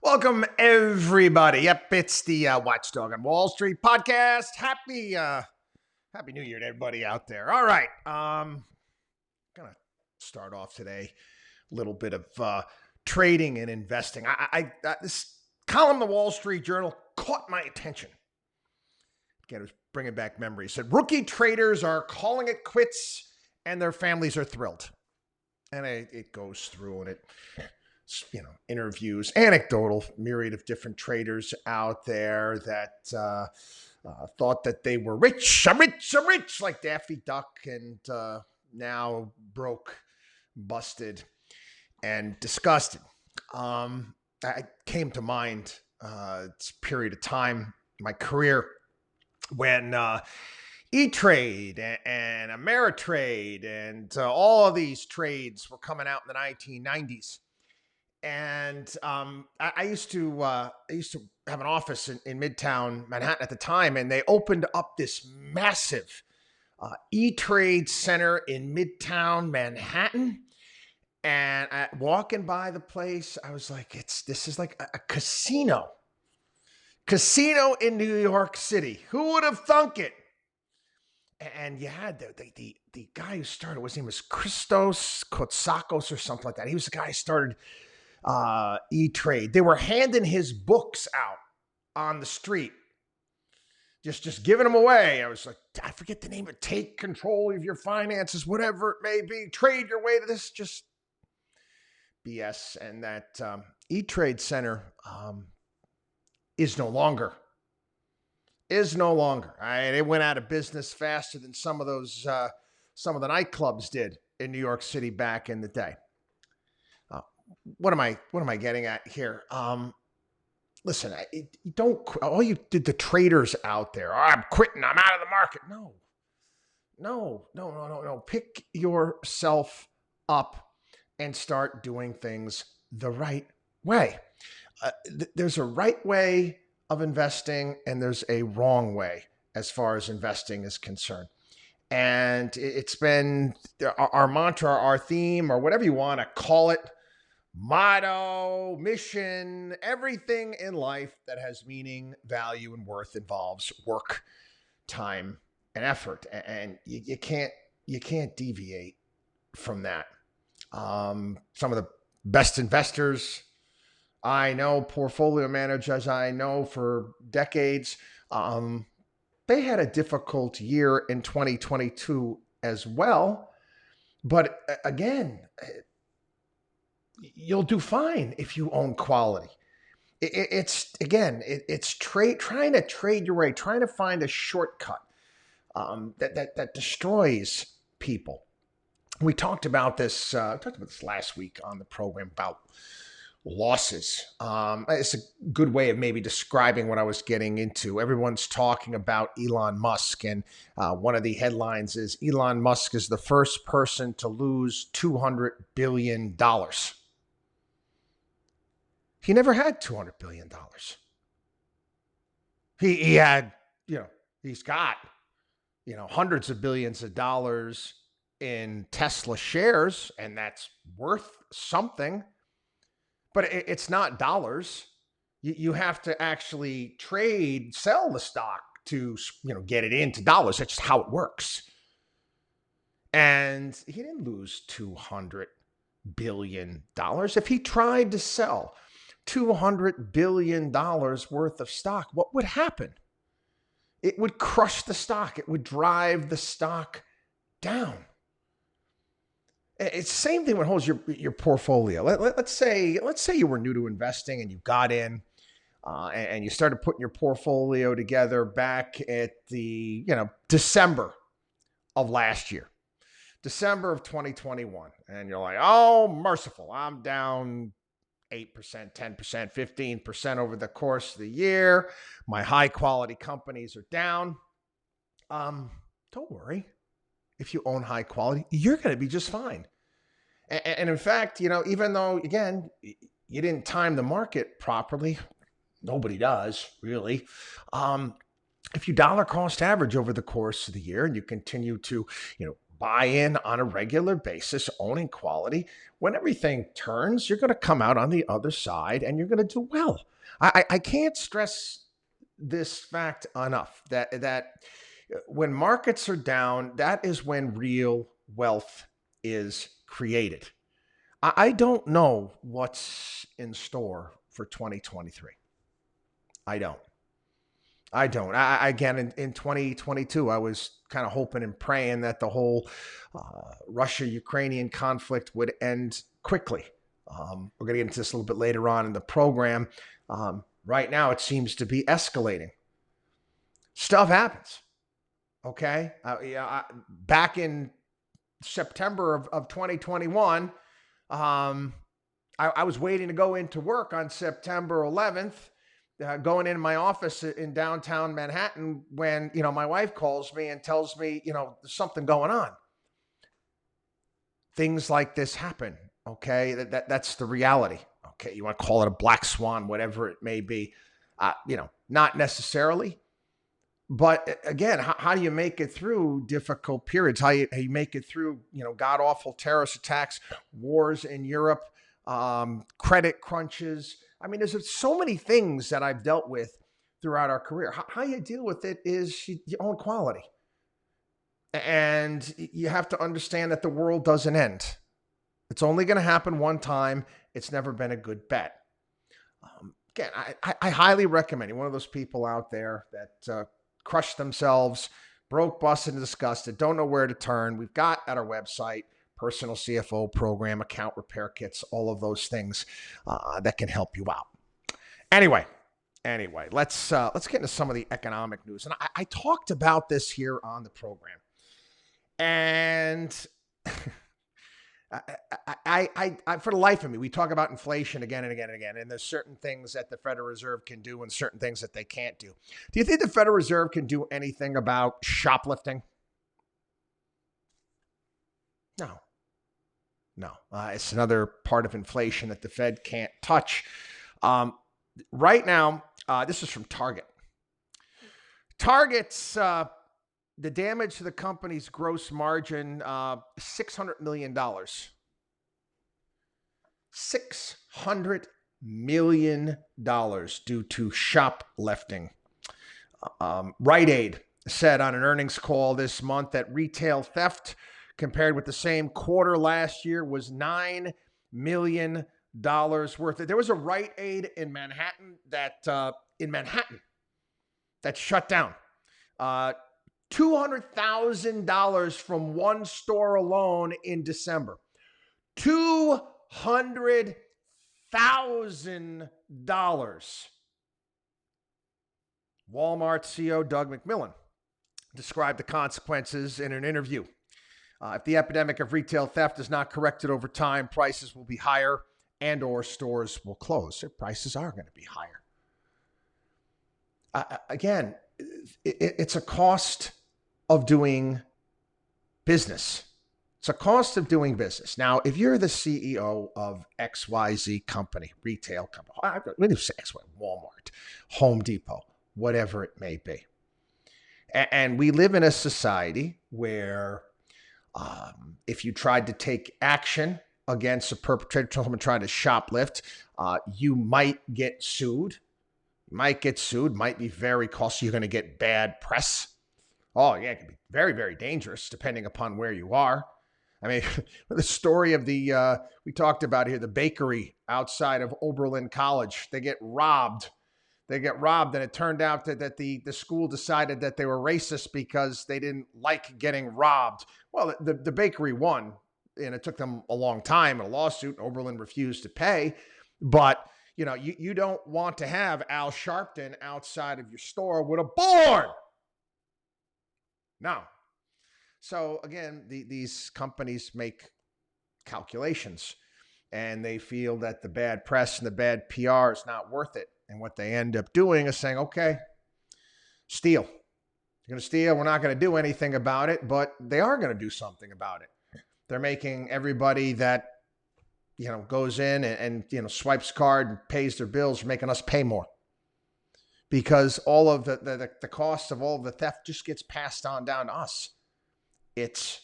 Welcome, everybody. Yep, it's the WatchDog on Wall Street podcast. Happy New Year to everybody out there. All right, gonna start off today a little bit of trading and investing. This column in the Wall Street Journal caught my attention. Again, it was bringing back memories. It said rookie traders are calling it quits, and their families are thrilled. And it goes through and it interviews, anecdotal, myriad of different traders out there that thought that they were rich, I'm rich, like Daffy Duck, and now broke, busted, and disgusted. I came to mind this period of time in my career when E-Trade and Ameritrade and all of these trades were coming out in the 1990s. And I used to have an office in Midtown Manhattan at the time, and they opened up this massive E-Trade center in Midtown Manhattan. And walking by the place, I was like, this is like a casino in New York City. Who would have thunk it? And you had the guy who started, his name was Christos Kotsakos or something like that. He was the guy who started E-Trade. They were handing his books out on the street, just giving them away. I was like, I forget the name of it. Take control of your finances, whatever it may be. Trade your way to this, just BS. And that E-Trade Center is no longer. It went out of business faster than some of the nightclubs did in New York City back in the day. What am I getting at here? Listen, all you did, the traders out there, I'm quitting, I'm out of the market. No. Pick yourself up and start doing things the right way. There's a right way of investing and there's a wrong way as far as investing is concerned. And it's been our mantra, our theme, or whatever you want to call it, motto, mission, everything in life that has meaning, value, and worth involves work, time, and effort. And you can't deviate from that. Some of the best investors I know, portfolio managers I know for decades, they had a difficult year in 2022 as well. But again, you'll do fine if you own quality. It's trying to trade your way, trying to find a shortcut that destroys people. We talked about this. Last week on the program about losses. It's a good way of maybe describing what I was getting into. Everyone's talking about Elon Musk, and one of the headlines is Elon Musk is the first person to lose $200 billion. He never had $200 billion. He had, he's got, hundreds of billions of dollars in Tesla shares, and that's worth something. But it's not dollars. You have to actually sell the stock to, get it into dollars. That's just how it works. And he didn't lose $200 billion. If he tried to sell $200 billion worth of stock, what would happen? It would crush the stock. It would drive the stock down. It's the same thing when it holds your portfolio. Let's say you were new to investing and you got in and you started putting your portfolio together back at the December of last year, December of 2021, and you're like, oh, merciful, I'm down 8%, 10%, 15% over the course of the year. My high quality companies are down. Don't worry. If you own high quality, you're going to be just fine. And in fact, even though, again, you didn't time the market properly, nobody does really. If you dollar cost average over the course of the year and you continue to, buy in on a regular basis, owning quality, when everything turns, you're going to come out on the other side and you're going to do well. I can't stress this fact enough that when markets are down, that is when real wealth is created. I don't know what's in store for 2023. I don't. Again, in 2022, I was kind of hoping and praying that the whole Russia-Ukrainian conflict would end quickly. We're going to get into this a little bit later on in the program. Right now, it seems to be escalating. Stuff happens. Okay? Back in September of 2021, I was waiting to go into work on September 11th. Going in my office in downtown Manhattan when, my wife calls me and tells me, there's something going on. Things like this happen, okay? That's the reality, okay? You want to call it a black swan, whatever it may be, not necessarily. But again, how do you make it through difficult periods? How you make it through, god-awful terrorist attacks, wars in Europe, credit crunches. I mean, there's so many things that I've dealt with throughout our career. How you deal with it is you own quality. And you have to understand that the world doesn't end. It's only going to happen one time. It's never been a good bet. Again, I highly recommend you, one of those people out there that crush themselves, broke, busted, and disgusted, don't know where to turn. We've got at our website, personal CFO program, account repair kits, all of those things that can help you out. Anyway, let's get into some of the economic news. And I talked about this here on the program. And I for the life of me, we talk about inflation again and again and again. And there's certain things that the Federal Reserve can do and certain things that they can't do. Do you think the Federal Reserve can do anything about shoplifting? No. It's another part of inflation that the Fed can't touch. Right now, this is from Target. Target's the damage to the company's gross margin, $600 million. $600 million due to shoplifting. Rite Aid said on an earnings call this month that retail theft compared with the same quarter last year was $9 million worth. There was a Rite Aid in Manhattan that shut down. $200,000 from one store alone in December. $200,000. Walmart CEO Doug McMillon described the consequences in an interview. If the epidemic of retail theft is not corrected over time, prices will be higher and or stores will close. Their prices are going to be higher. Again, it's a cost of doing business. It's a cost of doing business. Now, if you're the CEO of XYZ company, retail company, let me say XY, Walmart, Home Depot, whatever it may be. And we live in a society where if you tried to take action against a perpetrator, someone trying to shoplift, you might get sued. Might be very costly. You're going to get bad press. Oh, yeah, it can be very, very dangerous depending upon where you are. I mean, the story of we talked about here, the bakery outside of Oberlin College, they get robbed. And it turned out that the school decided that they were racist because they didn't like getting robbed. Well, the bakery won, and it took them a long time in a lawsuit. Oberlin refused to pay, but you don't want to have Al Sharpton outside of your store with a board. No. So again, these companies make calculations, and they feel that the bad press and the bad PR is not worth it. And what they end up doing is saying, okay, steal. You're going to steal. We're not going to do anything about it, but they are going to do something about it. They're making everybody that goes in and swipes card and pays their bills, making us pay more. Because all of the cost of all of the theft just gets passed on down to us. It's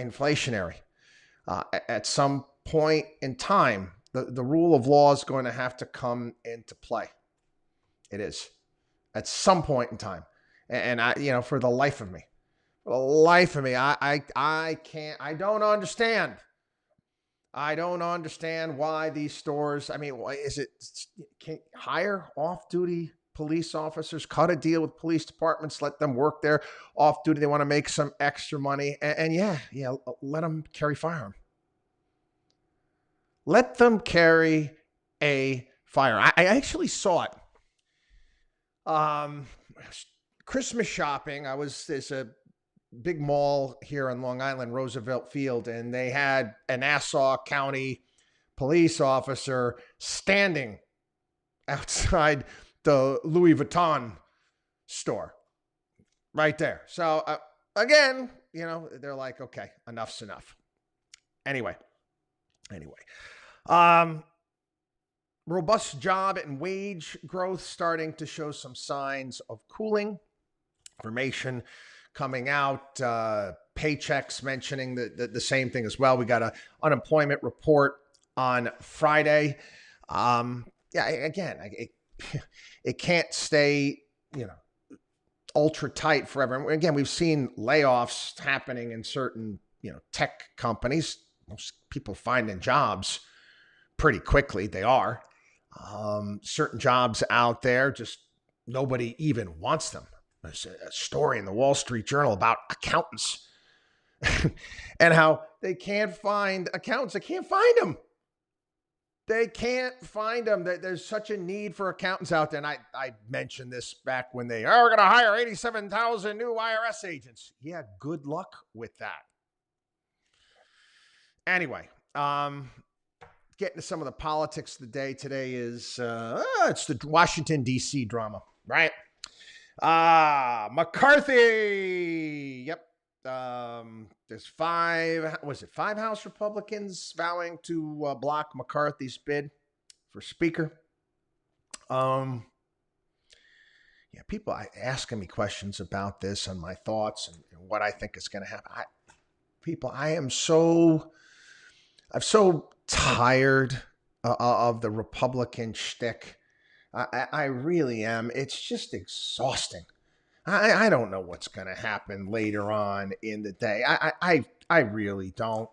inflationary. At some point in time, the rule of law is going to have to come into play. It is at some point in time. And for the life of me, I can't, I don't understand. I don't understand why these stores, is it, can hire off-duty police officers, cut a deal with police departments, let them work there off duty. They want to make some extra money. And let them carry firearm. Let them carry a firearm. I actually saw it. Christmas shopping. There's a big mall here on Long Island, Roosevelt Field, and they had a Nassau County police officer standing outside the Louis Vuitton store right there. So again, they're like, okay, enough's enough. Anyway, robust job and wage growth starting to show some signs of cooling. Information coming out, paychecks mentioning the same thing as well. We got an unemployment report on Friday. It can't stay, ultra tight forever. Again, we've seen layoffs happening in certain, tech companies. Most people finding jobs pretty quickly. They are. Certain jobs out there, just nobody even wants them. There's a story in the Wall Street Journal about accountants and how they can't find accountants. They can't find them. They can't find them. There's such a need for accountants out there. And I mentioned this back when we're going to hire 87,000 new IRS agents. Yeah, good luck with that. Anyway, getting to some of the politics of the day today is, it's the Washington, D.C. drama, right? McCarthy. Yep. There's five House Republicans vowing to block McCarthy's bid for Speaker. People asking me questions about this and my thoughts and what I think is going to happen. I'm so tired of the Republican shtick. I really am. It's just exhausting. I don't know what's going to happen later on in the day. I really don't.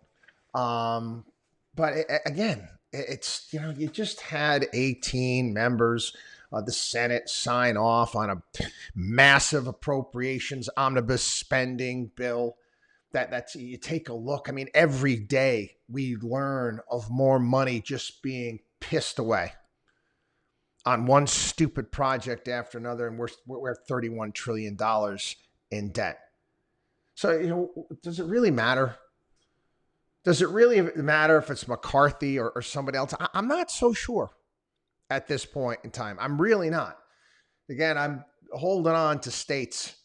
But it's, you just had 18 members of the Senate sign off on a massive appropriations omnibus spending bill. That's you take a look. Every day we learn of more money just being pissed away on one stupid project after another, and we're $31 trillion in debt. So, does it really matter? Does it really matter if it's McCarthy or somebody else? I'm not so sure at this point in time. I'm really not. Again, I'm holding on to states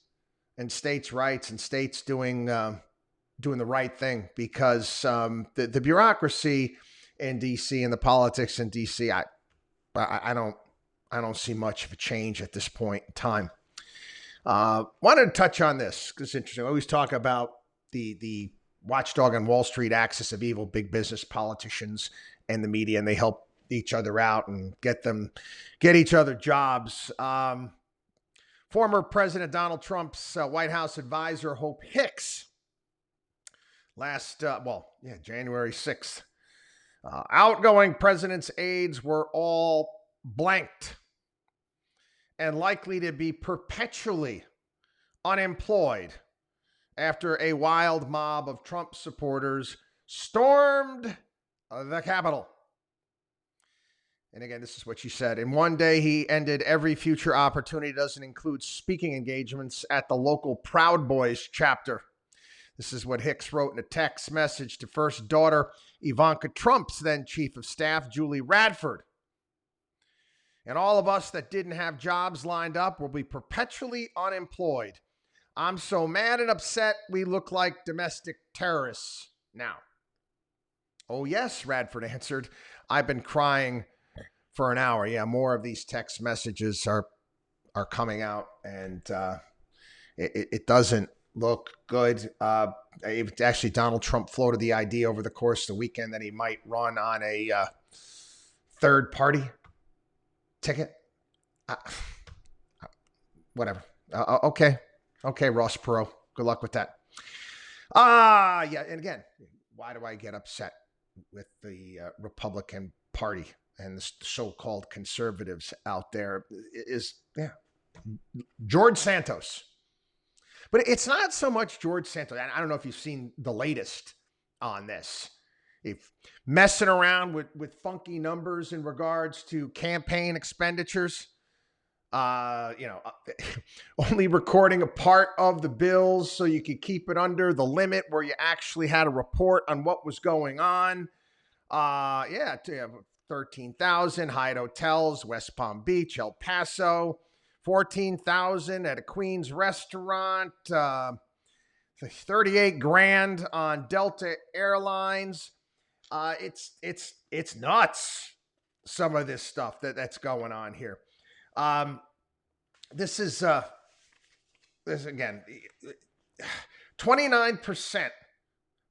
and states' rights and states doing the right thing, because the bureaucracy in D.C. and the politics in D.C., I don't see much of a change at this point in time. Wanted to touch on this because it's interesting. I always talk about the watchdog on Wall Street axis of evil, big business, politicians, and the media, and they help each other out and get each other jobs. Former President Donald Trump's White House advisor, Hope Hicks, January 6th, outgoing president's aides were all blanked and likely to be perpetually unemployed after a wild mob of Trump supporters stormed the Capitol. And again, this is what she said. In one day, he ended every future opportunity. Doesn't include speaking engagements at the local Proud Boys chapter. This is what Hicks wrote in a text message to first daughter Ivanka Trump's then chief of staff, Julie Radford. And all of us that didn't have jobs lined up will be perpetually unemployed. I'm so mad and upset we look like domestic terrorists now. Oh, yes, Radford answered. I've been crying for an hour. Yeah, more of these text messages are coming out, and it doesn't look good. Actually, Donald Trump floated the idea over the course of the weekend that he might run on a third party ticket. Whatever. Okay. Okay, Ross Perot. Good luck with that. Yeah. And again, why do I get upset with the Republican Party and the so-called conservatives out there? George Santos. But it's not so much George Santos. I don't know if you've seen the latest on this. If messing around with funky numbers in regards to campaign expenditures, only recording a part of the bills so you could keep it under the limit where you actually had a report on what was going on. 13,000 Hyatt hotels, West Palm Beach, El Paso, 14,000 at a Queens restaurant, 38 grand on Delta Airlines. It's nuts. Some of this stuff that's going on here. This again, 29%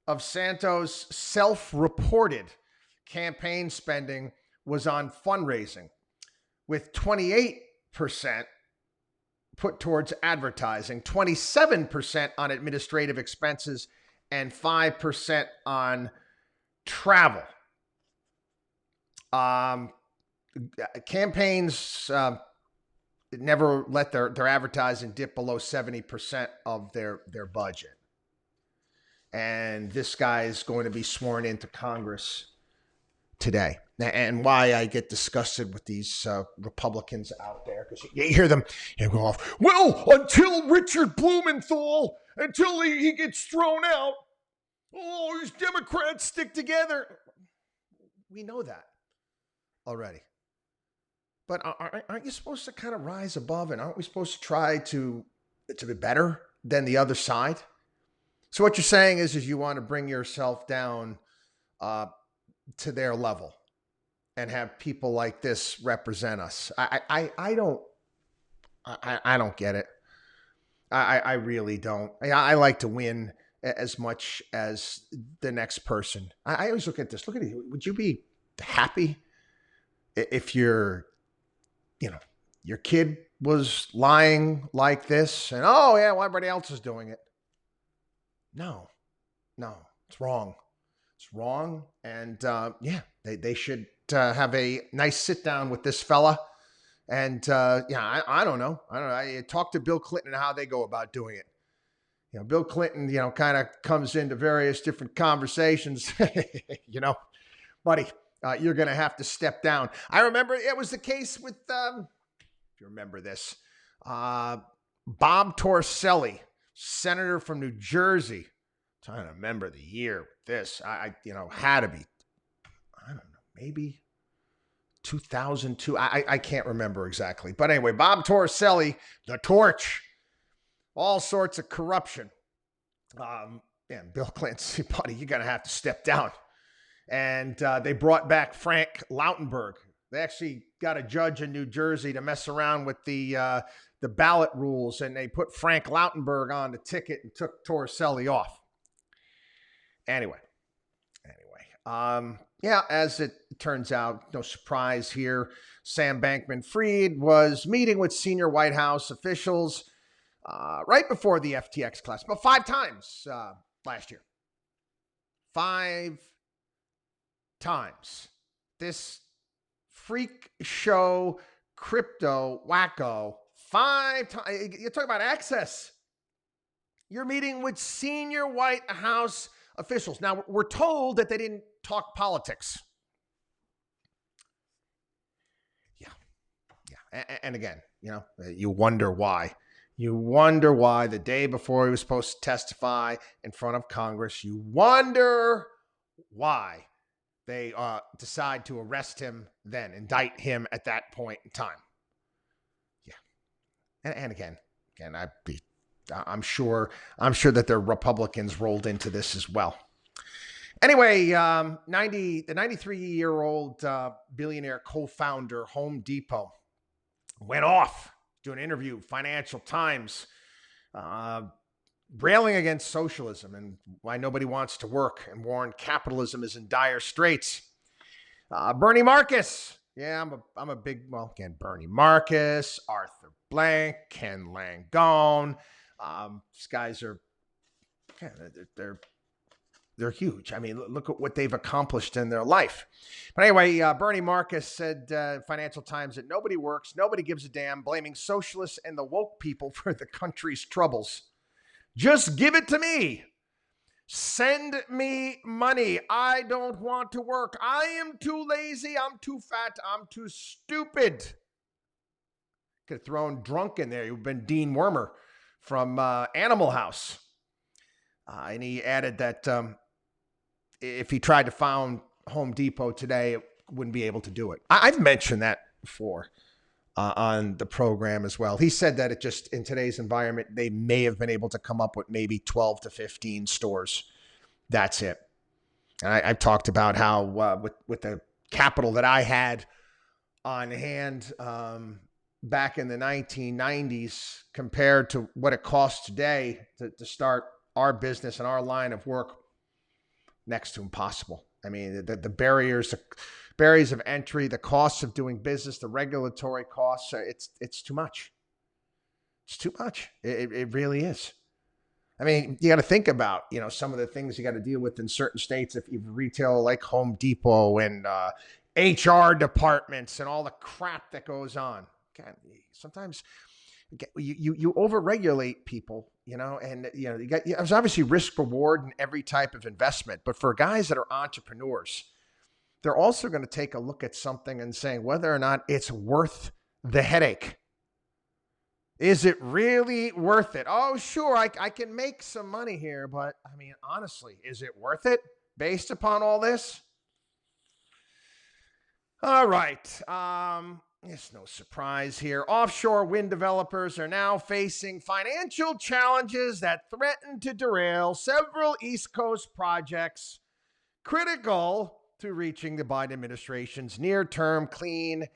of Santos' self-reported campaign spending was on fundraising, with 28% put towards advertising, 27% on administrative expenses, and 5% on travel. Campaigns never let their advertising dip below 70% of their budget. And this guy is going to be sworn into Congress today. And why I get disgusted with these Republicans out there, because you hear them go off, well, until Richard Blumenthal, until he gets thrown out, these Democrats stick together. We know that already. But aren't you supposed to kind of rise above, and aren't we supposed to try to be better than the other side? So what you're saying is you want to bring yourself down to their level and have people like this represent us. I don't get it. I really don't. I like to win as much as the next person. I always look at this. Look at it. Would you be happy if your kid was lying like this and, well, everybody else is doing it? No, it's wrong. It's wrong. And they should have a nice sit down with this fella. And I don't know. I talked to Bill Clinton and how they go about doing it. Bill Clinton, kind of comes into various different conversations, buddy, you're going to have to step down. I remember it was the case with, if you remember this, Bob Torselli, senator from New Jersey. I'm trying to remember the year with this. I had to be, I don't know, maybe 2002. I can't remember exactly. But anyway, Bob Torselli, the torch, all sorts of corruption. Bill Clinton, buddy, you're going to have to step down. And they brought back Frank Lautenberg. They actually got a judge in New Jersey to mess around with the ballot rules, and they put Frank Lautenberg on the ticket and took Torselli off. Anyway, as it turns out, no surprise here, Sam Bankman-Fried was meeting with senior White House officials right before the FTX collapse, about 5 times last year. 5 times. This freak show crypto wacko, 5 times. You're talking about access. You're meeting with senior White House officials. Now, we're told that they didn't talk politics. Yeah. And again, you wonder why. You wonder why the day before he was supposed to testify in front of Congress, you wonder why they decide to arrest him then, indict him at that point in time. Yeah. And again, I'm sure that the Republicans rolled into this as well. Anyway, the 93-year-old billionaire co-founder Home Depot went off doing an interview, Financial Times, railing against socialism and why nobody wants to work and warned capitalism is in dire straits. Bernie Marcus. Yeah, I'm a big, well, again, Bernie Marcus, Arthur Blank, Ken Langone. These guys are, yeah, they're huge. I mean, look at what they've accomplished in their life. But anyway, Bernie Marcus said Financial Times that nobody works, nobody gives a damn, blaming socialists and the woke people for the country's troubles. Just give it to me. Send me money. I don't want to work. I am too lazy. I'm too fat. I'm too stupid. Could have thrown drunk in there. You've been Dean Wormer from Animal House. And he added that if he tried to found Home Depot today, it wouldn't be able to do it. I've mentioned that before on the program as well. He said that it just, in today's environment, they may have been able to come up with maybe 12 to 15 stores. That's it. And I've talked about how with the capital that I had on hand back in the 1990s compared to what it costs today to start our business and our line of work, next to impossible. I mean, the barriers of entry, the costs of doing business, the regulatory costs, it's too much. It's too much. It really is. I mean, you got to think about, some of the things you got to deal with in certain states if you retail like Home Depot and HR departments and all the crap that goes on. God, sometimes you overregulate people, and there's obviously risk reward in every type of investment. But for guys that are entrepreneurs, they're also going to take a look at something and saying whether or not it's worth the headache. Is it really worth it? Oh, sure, I can make some money here, but I mean, honestly, is it worth it based upon all this? All right. It's no surprise here. Offshore wind developers are now facing financial challenges that threaten to derail several East Coast projects critical to reaching the Biden administration's near-term clean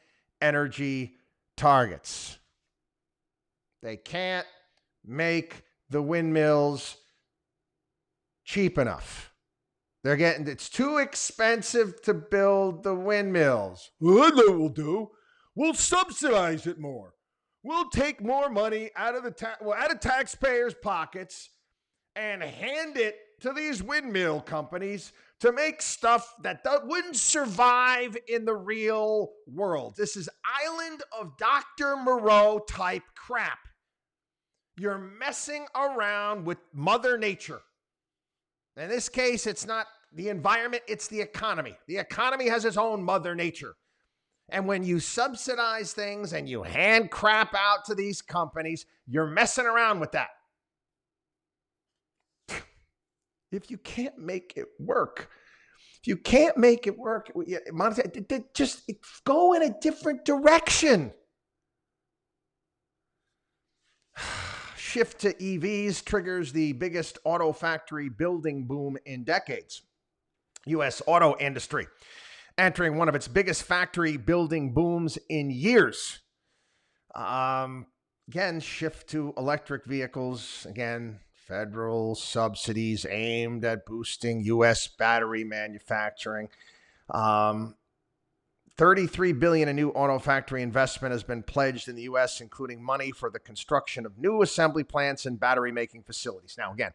energy targets. They can't make the windmills cheap enough. It's too expensive to build the windmills. Well, that we'll do. We'll subsidize it more. We'll take more money out of taxpayers' pockets and hand it to these windmill companies to make stuff that wouldn't survive in the real world. This is Island of Dr. Moreau type crap. You're messing around with Mother Nature. In this case, it's not the environment, it's the economy. The economy has its own Mother Nature. And when you subsidize things and you hand crap out to these companies, you're messing around with that. If you can't make it work, just go in a different direction. Shift to EVs triggers the biggest auto factory building boom in decades. U.S. auto industry entering one of its biggest factory building booms in years. Again, shift to electric vehicles. Again, federal subsidies aimed at boosting U.S. battery manufacturing. $33 billion in new auto factory investment has been pledged in the U.S., including money for the construction of new assembly plants and battery making facilities. Now, again,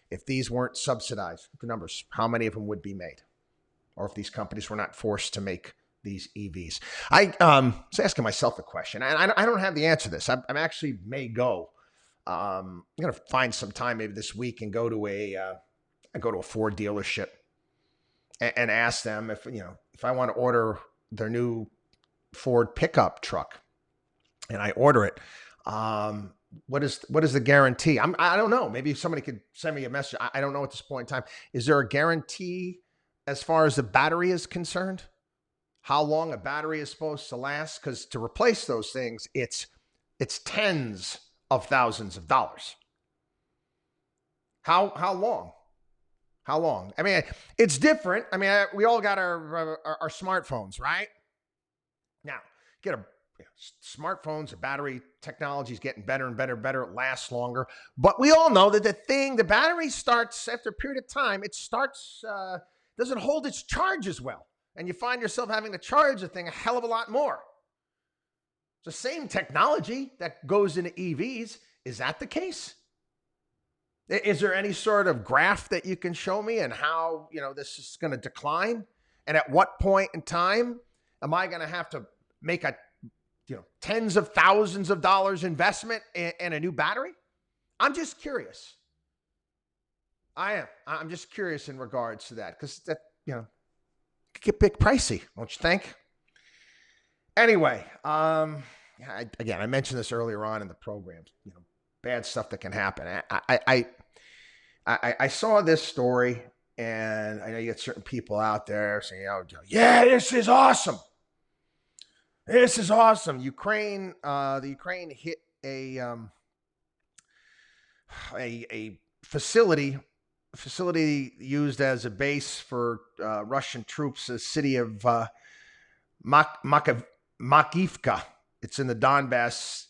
if these weren't subsidized, the numbers, how many of them would be made? Or if these companies were not forced to make these EVs? I was asking myself a question, and I don't have the answer to this. I'm actually may go. I'm going to find some time maybe this week and go to a Ford dealership and ask them if I want to order their new Ford pickup truck, and I order it. What is the guarantee? I don't know. Maybe somebody could send me a message. I don't know at this point in time. Is there a guarantee as far as the battery is concerned? How long a battery is supposed to last? Because to replace those things, it's tens of thousands of dollars. How long? How long? I mean, it's different. I mean, we all got our smartphones, right? Now, get smartphones, the battery technology is getting better and better and better. It lasts longer. But we all know that the battery starts, after a period of time, doesn't hold its charge as well. And you find yourself having to charge the thing a hell of a lot more. It's the same technology that goes into EVs. Is that the case? Is there any sort of graph that you can show me and how, this is going to decline? And at what point in time am I going to have to make a, tens of thousands of dollars investment in a new battery? I'm just curious. I'm just curious in regards to that, because that, could get big pricey, don't you think? Anyway, I mentioned this earlier on in the program, bad stuff that can happen. I saw this story, and I know you get certain people out there saying, yeah, this is awesome. This is awesome. The Ukraine hit a facility used as a base for Russian troops, the city of Makivka. It's in the Donbass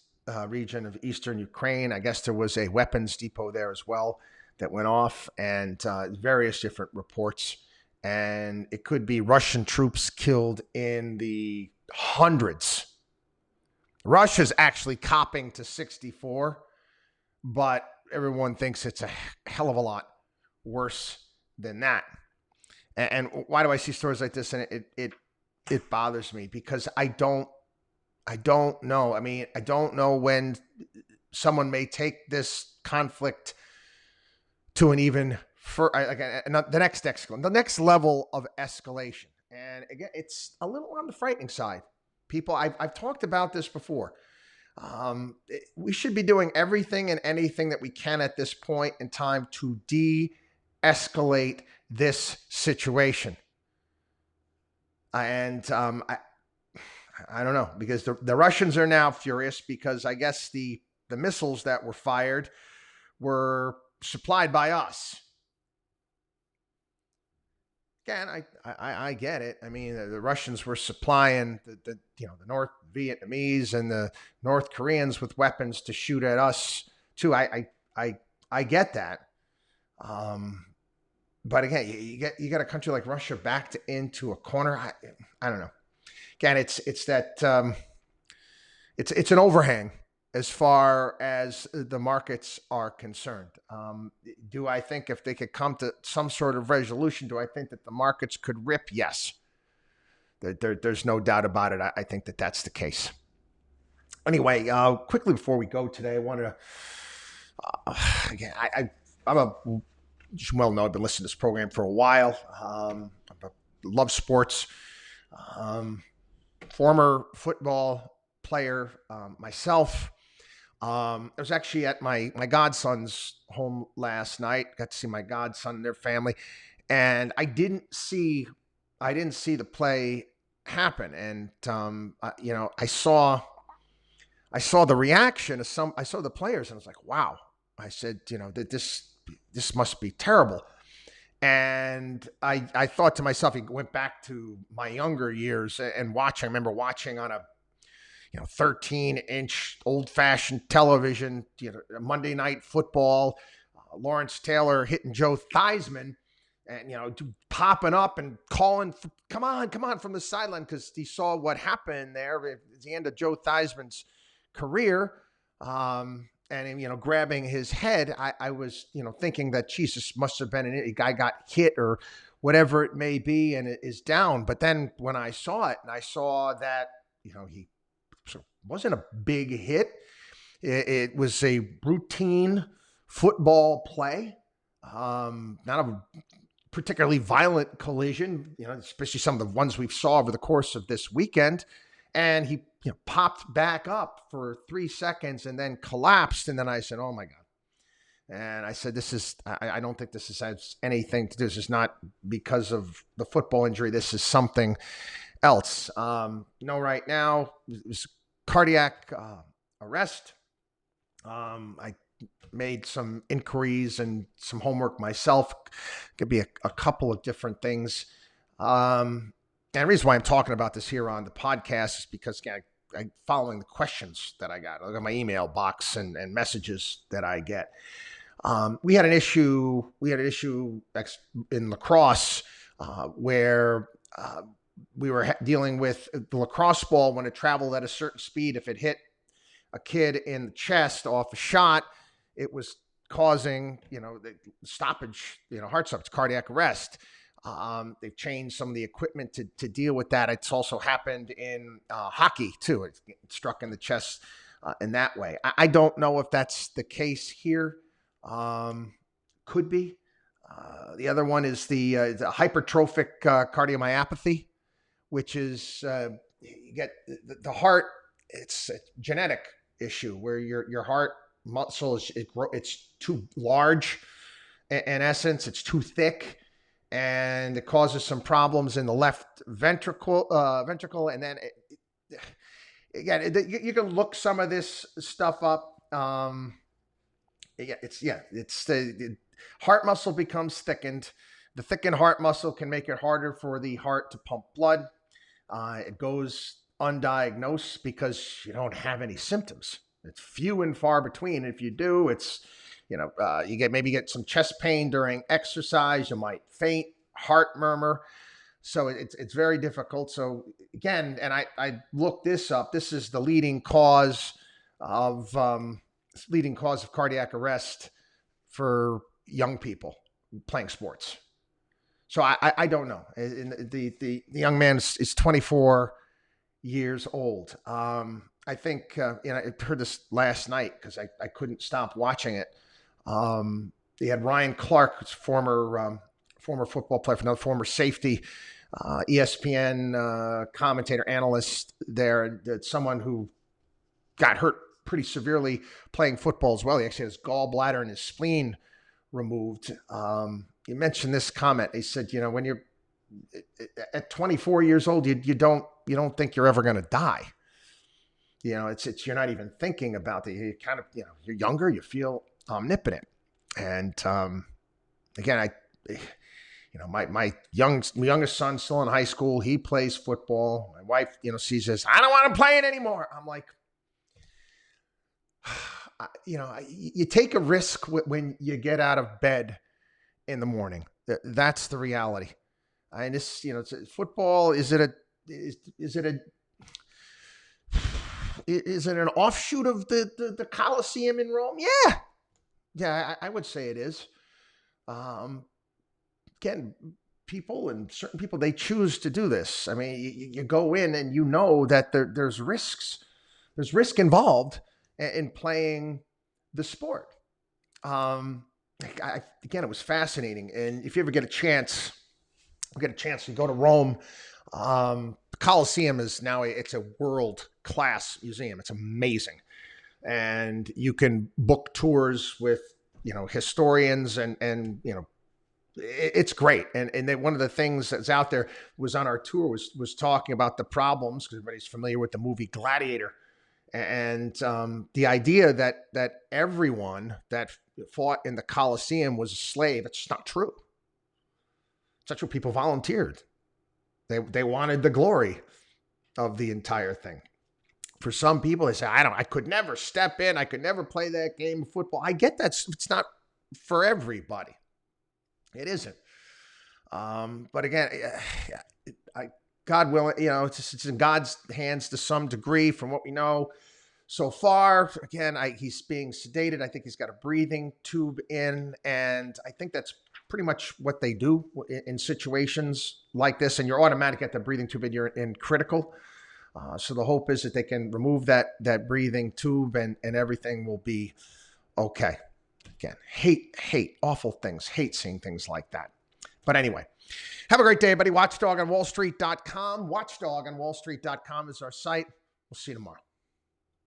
region of eastern Ukraine. I guess there was a weapons depot there as well that went off, and various different reports. And it could be Russian troops killed in the hundreds. Russia's actually copping to 64, but everyone thinks it's a hell of a lot worse than that. And why do I see stories like this? And it bothers me, because I don't know. I mean, I don't know when someone may take this conflict to an even the next level of escalation. And again, it's a little on the frightening side. People, I've talked about this before. We should be doing everything and anything that we can at this point in time to de-escalate this situation. And I don't know, because the Russians are now furious, because I guess the missiles that were fired were supplied by us. Again, I get it. I mean, the Russians were supplying the North Vietnamese and the North Koreans with weapons to shoot at us too. I get that. But again, you get a country like Russia backed into a corner. I don't know. Again, it's an overhang as far as the markets are concerned. Do I think if they could come to some sort of resolution, do I think that the markets could rip? Yes. There's no doubt about it. I think that that's the case. Anyway, quickly before we go today, I wanted to, again, I'm just well known, I've been listening to this program for a while. I love sports. Former football player myself. I was actually at my godson's home last night. Got to see my godson and their family, and I didn't see the play happen. And I saw the reaction of I saw the players, and I was like, wow. I said, that this must be terrible. And I thought to myself, he went back to my younger years and watching. I remember watching on a 13-inch old-fashioned television, Monday Night Football, Lawrence Taylor hitting Joe Theismann, and popping up and calling, come on from the sideline, because he saw what happened there at the end of Joe Theismann's career, and grabbing his head. I was thinking that Jesus must have been a guy got hit or whatever it may be, and it is down. But then when I saw it, and I saw that he wasn't a big hit. It was a routine football play, not a particularly violent collision, especially some of the ones we've saw over the course of this weekend. And he popped back up for 3 seconds and then collapsed. And then I said, oh my God. And I said, I don't think this has anything to do. This is not because of the football injury. This is something else. Right now, it was cardiac arrest. I made some inquiries and some homework myself. Could be a couple of different things. And the reason why I'm talking about this here on the podcast is because, again, I following the questions that I got. I look at my email box and messages that I get. We had an issue. In lacrosse where we were dealing with the lacrosse ball when it traveled at a certain speed. If it hit a kid in the chest off a shot, it was causing, the stoppage, heart stoppage, cardiac arrest. They've changed some of the equipment to deal with that. It's also happened in hockey too. It struck in the chest in that way. I don't know if that's the case here. Could be. The other one is the hypertrophic cardiomyopathy, which is you get the heart. It's a genetic issue where your heart muscle it's too large. In essence, it's too thick, and it causes some problems in the left ventricle. And then again, you can look some of this stuff up. It's the heart muscle becomes thickened. The thickened heart muscle can make it harder for the heart to pump blood. It goes undiagnosed because you don't have any symptoms. It's few and far between. If you do, it's, you maybe get some chest pain during exercise. You might faint, heart murmur. So it's very difficult. So again, and I looked this up. This is the leading cause of cardiac arrest for young people playing sports. So I don't know. The young man is 24 years old. I think, I heard this last night because I couldn't stop watching it. They had Ryan Clark, former football player, another former safety, ESPN commentator, analyst there, someone who got hurt pretty severely playing football as well. He actually has gallbladder and his spleen removed. You mentioned this comment. He said, when you're at 24 years old, you don't think you're ever going to die. It's you're not even thinking about it. You kind of, you're younger, you feel omnipotent. And again, my youngest son's still in high school. He plays football. My wife, sees this. I don't want him playing anymore. I'm like, you take a risk when you get out of bed in the morning. That's the reality. And this, football. Is it an offshoot of the Colosseum in Rome? Yeah, I would say it is. Again, certain people, they choose to do this. I mean, you go in and that there's risks. There's risk involved in playing the sport. Again, it was fascinating. And if you ever get a chance to go to Rome, the Colosseum is now it's a world-class museum. It's amazing. And you can book tours with, historians and it's great. And one of the things that's out there was on our tour was talking about the problems, because everybody's familiar with the movie Gladiator. And the idea that everyone that fought in the Colosseum was a slave, it's not true. It's not true. People volunteered. They wanted the glory of the entire thing. For some people, they say, I could never step in. I could never play that game of football. I get that. It's not for everybody. It isn't. But again, God willing, it's in God's hands to some degree from what we know so far. Again, he's being sedated. I think he's got a breathing tube in, and I think that's pretty much what they do in situations like this. And you're automatic at the breathing tube and you're in critical. So the hope is that they can remove that breathing tube and everything will be okay. Again, hate awful things, hate seeing things like that. But anyway, have a great day, everybody. WatchDog on WallStreet.com. WatchDog on WallStreet.com is our site. We'll see you tomorrow.